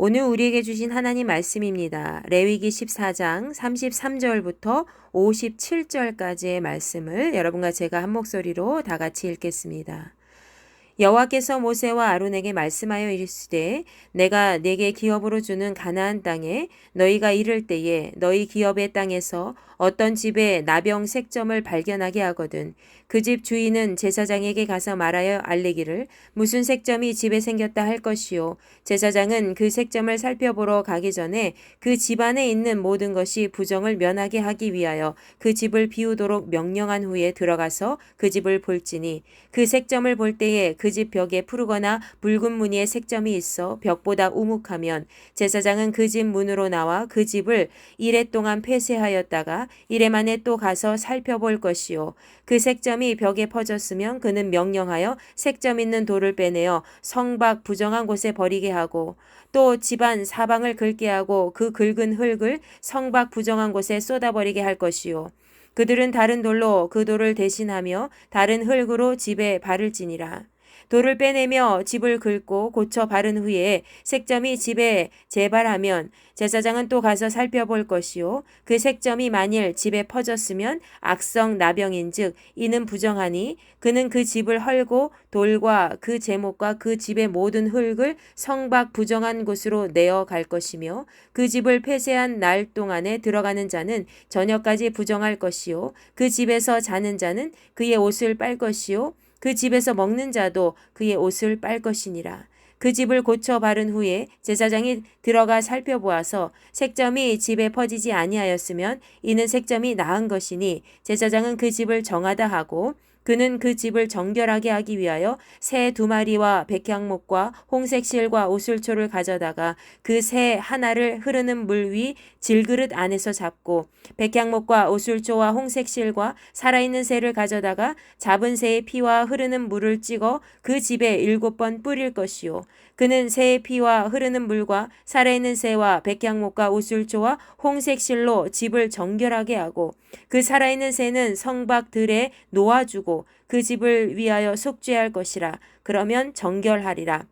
오늘 우리에게 주신 하나님 말씀입니다. 레위기 14장 33절부터 57절까지의 말씀을 여러분과 제가 한 목소리로 다 같이 읽겠습니다. 여호와께서 모세와 아론에게 말씀하여 이르시되 내가 네게 기업으로 주는 가나안 땅에 너희가 이를 때에 너희 기업의 땅에서 어떤 집에 나병 색점을 발견하게 하거든 그 집 주인은 제사장에게 가서 말하여 알리기를 무슨 색점이 집에 생겼다 할 것이요 제사장은 그 색점을 살펴보러 가기 전에 그 집안에 있는 모든 것이 부정을 면하게 하기 위하여 그 집을 비우도록 명령한 후에 들어가서 그 집을 볼지니 그 색점을 볼 때에 그 집 벽에 푸르거나 붉은 무늬의 색점이 있어 벽보다 우묵하면 제사장은 그 집 문으로 나와 그 집을 이레 동안 폐쇄하였다가 이레 만에 또 가서 살펴볼 것이요 그 색점이 벽에 퍼졌으면 그는 명령하여 색점 있는 돌을 빼내어 성 밖 부정한 곳에 버리게 하고 또 집안 사방을 긁게 하고 그 긁은 흙을 성 밖 부정한 곳에 쏟아버리게 할 것이요 그들은 다른 돌로 그 돌을 대신하며 다른 흙으로 집에 바를지니라. 돌을 빼내며 집을 긁고 고쳐 바른 후에 색점이 집에 재발하면 제사장은 또 가서 살펴볼 것이요 그 색점이 만일 집에 퍼졌으면 악성 나병인즉 이는 부정하니 그는 그 집을 헐고 돌과 그 제목과 그 집의 모든 흙을 성 밖 부정한 곳으로 내어 갈 것이며 그 집을 폐쇄한 날 동안에 들어가는 자는 저녁까지 부정할 것이요 그 집에서 자는 자는 그의 옷을 빨 것이요 그 집에서 먹는 자도 그의 옷을 빨 것이니라. 그 집을 고쳐 바른 후에 제사장이 들어가 살펴보아서 색점이 집에 퍼지지 아니하였으면 이는 색점이 나은 것이니 제사장은 그 집을 정하다 하고 그는 그 집을 정결하게 하기 위하여 새 2마리와 백향목과 홍색 실과 오슬초를 가져다가 그 새 하나를 흐르는 물 위 질그릇 안에서 잡고 백향목과 오슬초와 홍색 실과 살아있는 새를 가져다가 잡은 새의 피와 흐르는 물을 찍어 그 집에 7번 뿌릴 것이요 그는 새의 피와 흐르는 물과 살아있는 새와 백향목과 오슬초와 홍색 실로 집을 정결하게 하고 그 살아있는 새는 성 밖 들에 놓아주고 그 집을 위하여 속죄할 것이라. 그러면 정결하리라.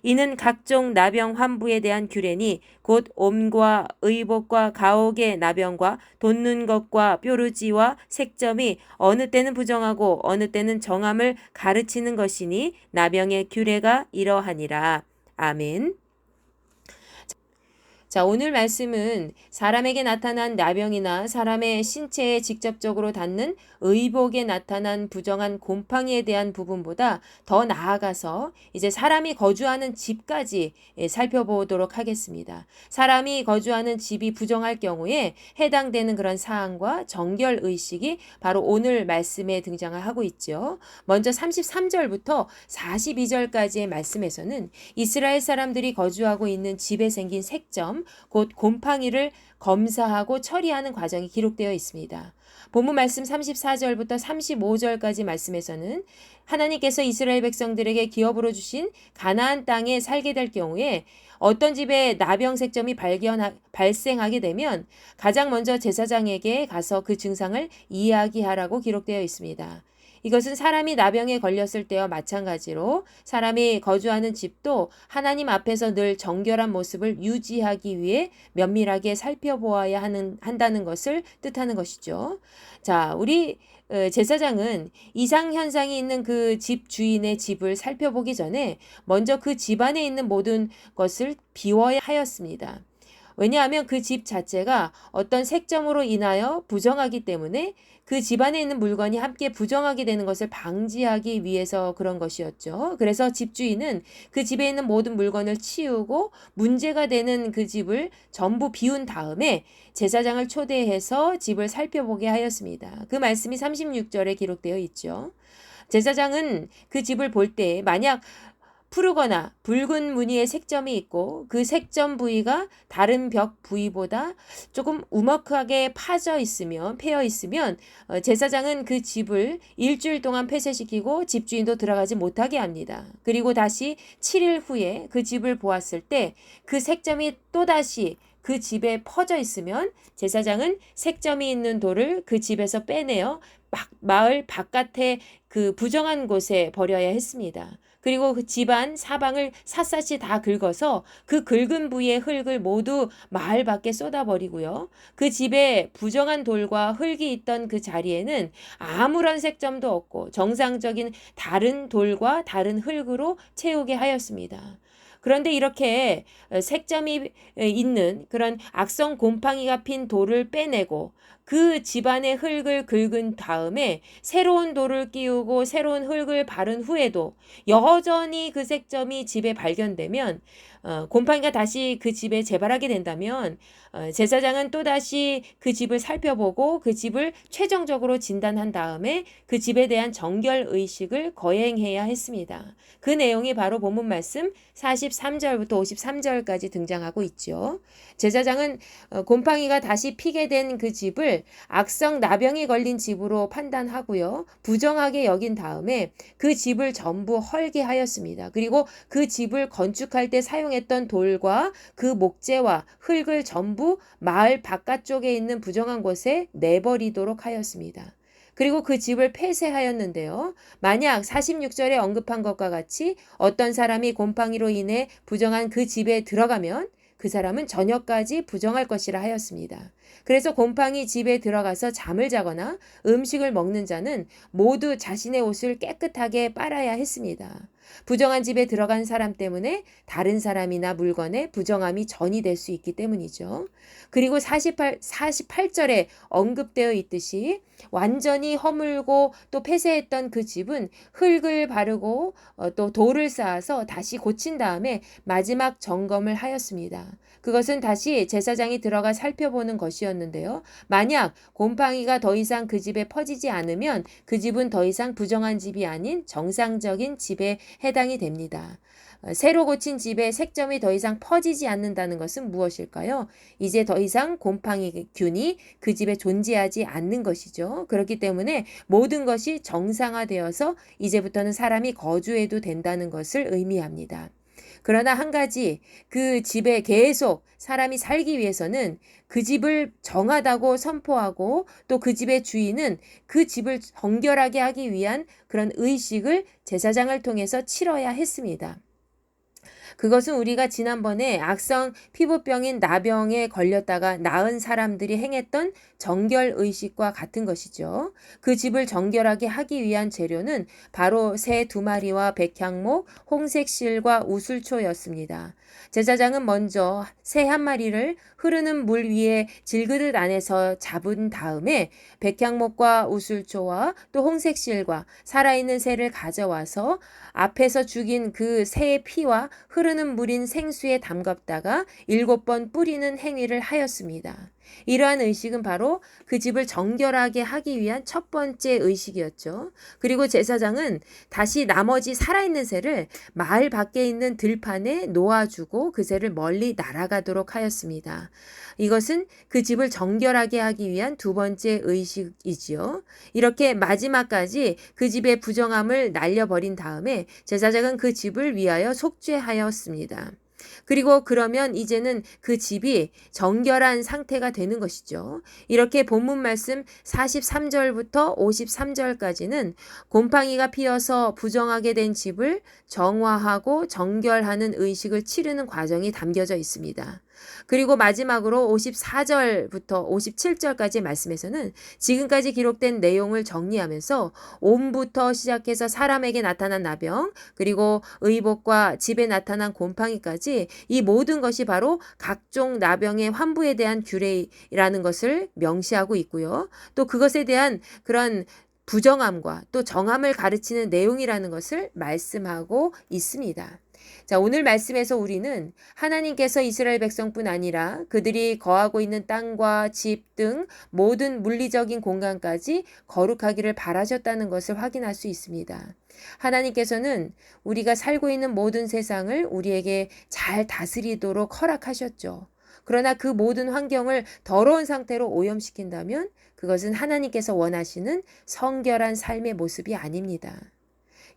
이는 각종 나병 환부에 대한 규례니 곧 옴과 의복과 가옥의 나병과 돋는 것과 뾰루지와 색점이 어느 때는 부정하고 어느 때는 정함을 가르치는 것이니 나병의 규례가 이러하니라. 아멘. 자, 오늘 말씀은 사람에게 나타난 나병이나 사람의 신체에 직접적으로 닿는 의복에 나타난 부정한 곰팡이에 대한 부분보다 더 나아가서 이제 사람이 거주하는 집까지 살펴보도록 하겠습니다. 사람이 거주하는 집이 부정할 경우에 해당되는 그런 사항과 정결 의식이 바로 오늘 말씀에 등장을 하고 있죠. 먼저 33절부터 42절까지의 말씀에서는 이스라엘 사람들이 거주하고 있는 집에 생긴 색점 곧 곰팡이를 검사하고 처리하는 과정이 기록되어 있습니다. 본문 말씀 34절부터 35절까지 말씀에서는 하나님께서 이스라엘 백성들에게 기업으로 주신 가나안 땅에 살게 될 경우에 어떤 집에 나병색점이 발생하게 되면 가장 먼저 제사장에게 가서 그 증상을 이야기하라고 기록되어 있습니다. 이것은 사람이 나병에 걸렸을 때와 마찬가지로 사람이 거주하는 집도 하나님 앞에서 늘 정결한 모습을 유지하기 위해 면밀하게 살펴보아야 한다는 것을 뜻하는 것이죠. 자, 우리 제사장은 이상 현상이 있는 그 집 주인의 집을 살펴보기 전에 먼저 그 집안에 있는 모든 것을 비워야 하였습니다. 왜냐하면 그 집 자체가 어떤 색점으로 인하여 부정하기 때문에 그 집안에 있는 물건이 함께 부정하게 되는 것을 방지하기 위해서 그런 것이었죠. 그래서 집주인은 그 집에 있는 모든 물건을 치우고 문제가 되는 그 집을 전부 비운 다음에 제사장을 초대해서 집을 살펴보게 하였습니다. 그 말씀이 36절에 기록되어 있죠. 제사장은 그 집을 볼 때 만약 푸르거나 붉은 무늬의 색점이 있고 그 색점 부위가 다른 벽 부위보다 조금 우먹하게 패여 있으면 제사장은 그 집을 일주일 동안 폐쇄시키고 집주인도 들어가지 못하게 합니다. 그리고 다시 7일 후에 그 집을 보았을 때 그 색점이 또다시 그 집에 퍼져 있으면 제사장은 색점이 있는 돌을 그 집에서 빼내어 마을 바깥에 그 부정한 곳에 버려야 했습니다. 그리고 그 집안 사방을 샅샅이 다 긁어서 그 긁은 부위의 흙을 모두 마을 밖에 쏟아버리고요. 그 집에 부정한 돌과 흙이 있던 그 자리에는 아무런 색점도 없고 정상적인 다른 돌과 다른 흙으로 채우게 하였습니다. 그런데 이렇게 색점이 있는 그런 악성 곰팡이가 핀 돌을 빼내고 그 집안의 흙을 긁은 다음에 새로운 돌을 끼우고 새로운 흙을 바른 후에도 여전히 그 색점이 집에 발견되면 곰팡이가 다시 그 집에 재발하게 된다면 제사장은 또다시 그 집을 살펴보고 그 집을 최종적으로 진단한 다음에 그 집에 대한 정결 의식을 거행해야 했습니다. 그 내용이 바로 본문 말씀 43절부터 53절까지 등장하고 있죠. 제사장은 곰팡이가 다시 피게 된 그 집을 악성 나병이 걸린 집으로 판단하고요. 부정하게 여긴 다음에 그 집을 전부 헐게 하였습니다. 그리고 그 집을 건축할 때 사용했던 돌과 그 목재와 흙을 전부 마을 바깥쪽에 있는 부정한 곳에 내버리도록 하였습니다. 그리고 그 집을 폐쇄하였는데요. 만약 46절에 언급한 것과 같이 어떤 사람이 곰팡이로 인해 부정한 그 집에 들어가면 그 사람은 저녁까지 부정할 것이라 하였습니다. 그래서 곰팡이 집에 들어가서 잠을 자거나 음식을 먹는 자는 모두 자신의 옷을 깨끗하게 빨아야 했습니다. 부정한 집에 들어간 사람 때문에 다른 사람이나 물건에 부정함이 전이될 수 있기 때문이죠. 그리고 48절에 언급되어 있듯이 완전히 허물고 또 폐쇄했던 그 집은 흙을 바르고 또 돌을 쌓아서 다시 고친 다음에 마지막 점검을 하였습니다. 그것은 다시 제사장이 들어가 살펴보는 것이었는데요. 만약 곰팡이가 더 이상 그 집에 퍼지지 않으면 그 집은 더 이상 부정한 집이 아닌 정상적인 집에 해당이 됩니다. 새로 고친 집에 색점이 더 이상 퍼지지 않는다는 것은 무엇일까요? 이제 더 이상 곰팡이균이 그 집에 존재하지 않는 것이죠. 그렇기 때문에 모든 것이 정상화되어서 이제부터는 사람이 거주해도 된다는 것을 의미합니다. 그러나 한 가지, 그 집에 계속 사람이 살기 위해서는 그 집을 정하다고 선포하고 또 그 집의 주인은 그 집을 정결하게 하기 위한 그런 의식을 제사장을 통해서 치러야 했습니다. 그것은 우리가 지난번에 악성 피부병인 나병에 걸렸다가 나은 사람들이 행했던 정결 의식과 같은 것이죠. 그 집을 정결하게 하기 위한 재료는 바로 새 2마리와 백향목, 홍색실과 우슬초였습니다. 제사장은 먼저 새 1마리를 흐르는 물 위에 질그릇 안에서 잡은 다음에 백향목과 우슬초와 또 홍색실과 살아있는 새를 가져와서 앞에서 죽인 그 새의 피와 흐르는 물인 생수에 담갔다가 7번 뿌리는 행위를 하였습니다. 이러한 의식은 바로 그 집을 정결하게 하기 위한 첫 번째 의식이었죠. 그리고 제사장은 다시 나머지 살아있는 새를 마을 밖에 있는 들판에 놓아주고 그 새를 멀리 날아가도록 하였습니다. 이것은 그 집을 정결하게 하기 위한 두 번째 의식이지요. 이렇게 마지막까지 그 집의 부정함을 날려버린 다음에 제사장은 그 집을 위하여 속죄하였습니다. 그리고 그러면 이제는 그 집이 정결한 상태가 되는 것이죠. 이렇게 본문 말씀 43절부터 53절까지는 곰팡이가 피어서 부정하게 된 집을 정화하고 정결하는 의식을 치르는 과정이 담겨져 있습니다. 그리고 마지막으로 54절부터 57절까지 말씀에서는 지금까지 기록된 내용을 정리하면서 온부터 시작해서 사람에게 나타난 나병, 그리고 의복과 집에 나타난 곰팡이까지 이 모든 것이 바로 각종 나병의 환부에 대한 규례라는 것을 명시하고 있고요. 또 그것에 대한 그런 부정함과 또 정함을 가르치는 내용이라는 것을 말씀하고 있습니다. 자, 오늘 말씀에서 우리는 하나님께서 이스라엘 백성뿐 아니라 그들이 거하고 있는 땅과 집 등 모든 물리적인 공간까지 거룩하기를 바라셨다는 것을 확인할 수 있습니다. 하나님께서는 우리가 살고 있는 모든 세상을 우리에게 잘 다스리도록 허락하셨죠. 그러나 그 모든 환경을 더러운 상태로 오염시킨다면 그것은 하나님께서 원하시는 성결한 삶의 모습이 아닙니다.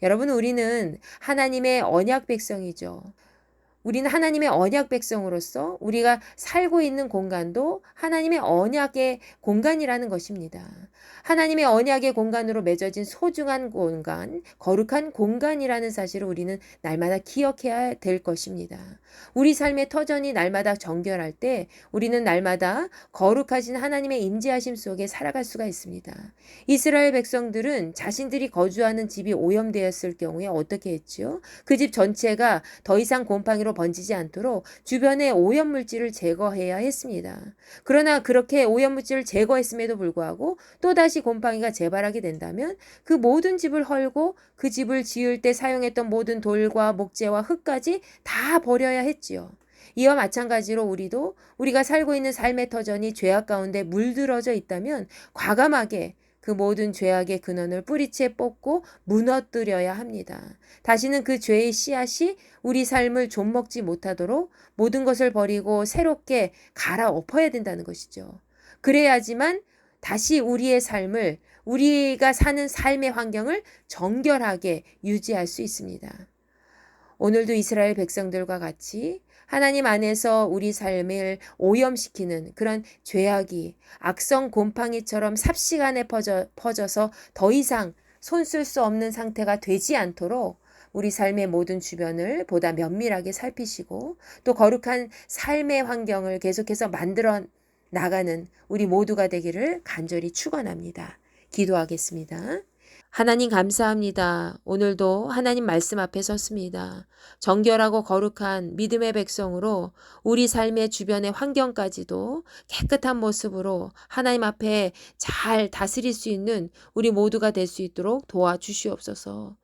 여러분, 우리는 하나님의 언약 백성이죠. 우리는 하나님의 언약 백성으로서 우리가 살고 있는 공간도 하나님의 언약의 공간이라는 것입니다. 하나님의 언약의 공간으로 맺어진 소중한 공간, 거룩한 공간이라는 사실을 우리는 날마다 기억해야 될 것입니다. 우리 삶의 터전이 날마다 정결할 때 우리는 날마다 거룩하신 하나님의 임재하심 속에 살아갈 수가 있습니다. 이스라엘 백성들은 자신들이 거주하는 집이 오염되었을 경우에 어떻게 했지요? 그 집 전체가 더 이상 곰팡이로 번지지 않도록 주변의 오염물질을 제거해야 했습니다. 그러나 그렇게 오염물질을 제거했음에도 불구하고 또다시 곰팡이가 재발하게 된다면 그 모든 집을 헐고 그 집을 지을 때 사용했던 모든 돌과 목재와 흙까지 다 버려야 했지요. 이와 마찬가지로 우리도 우리가 살고 있는 삶의 터전이 죄악 가운데 물들어져 있다면 과감하게 그 모든 죄악의 근원을 뿌리채 뽑고 무너뜨려야 합니다. 다시는 그 죄의 씨앗이 우리 삶을 좀먹지 못하도록 모든 것을 버리고 새롭게 갈아엎어야 된다는 것이죠. 그래야지만 다시 우리의 삶을, 우리가 사는 삶의 환경을 정결하게 유지할 수 있습니다. 오늘도 이스라엘 백성들과 같이 하나님 안에서 우리 삶을 오염시키는 그런 죄악이 악성 곰팡이처럼 삽시간에 퍼져서 더 이상 손 쓸 수 없는 상태가 되지 않도록 우리 삶의 모든 주변을 보다 면밀하게 살피시고 또 거룩한 삶의 환경을 계속해서 만들어 나가는 우리 모두가 되기를 간절히 축원합니다. 기도하겠습니다. 하나님 감사합니다. 오늘도 하나님 말씀 앞에 섰습니다. 정결하고 거룩한 믿음의 백성으로 우리 삶의 주변의 환경까지도 깨끗한 모습으로 하나님 앞에 잘 다스릴 수 있는 우리 모두가 될 수 있도록 도와주시옵소서.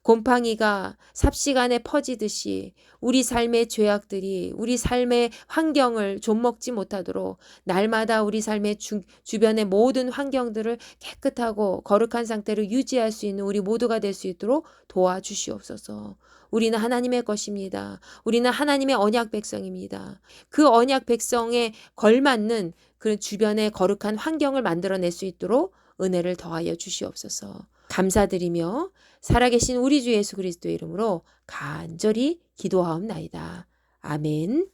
곰팡이가 삽시간에 퍼지듯이 우리 삶의 죄악들이 우리 삶의 환경을 좀먹지 못하도록 날마다 우리 삶의 주변의 모든 환경들을 깨끗하고 거룩한 상태로 유지할 수 있는 우리 모두가 될 수 있도록 도와주시옵소서. 우리는 하나님의 것입니다. 우리는 하나님의 언약 백성입니다. 그 언약 백성에 걸맞는 그 주변의 거룩한 환경을 만들어낼 수 있도록 은혜를 더하여 주시옵소서. 감사드리며 살아계신 우리 주 예수 그리스도의 이름으로 간절히 기도하옵나이다. 아멘.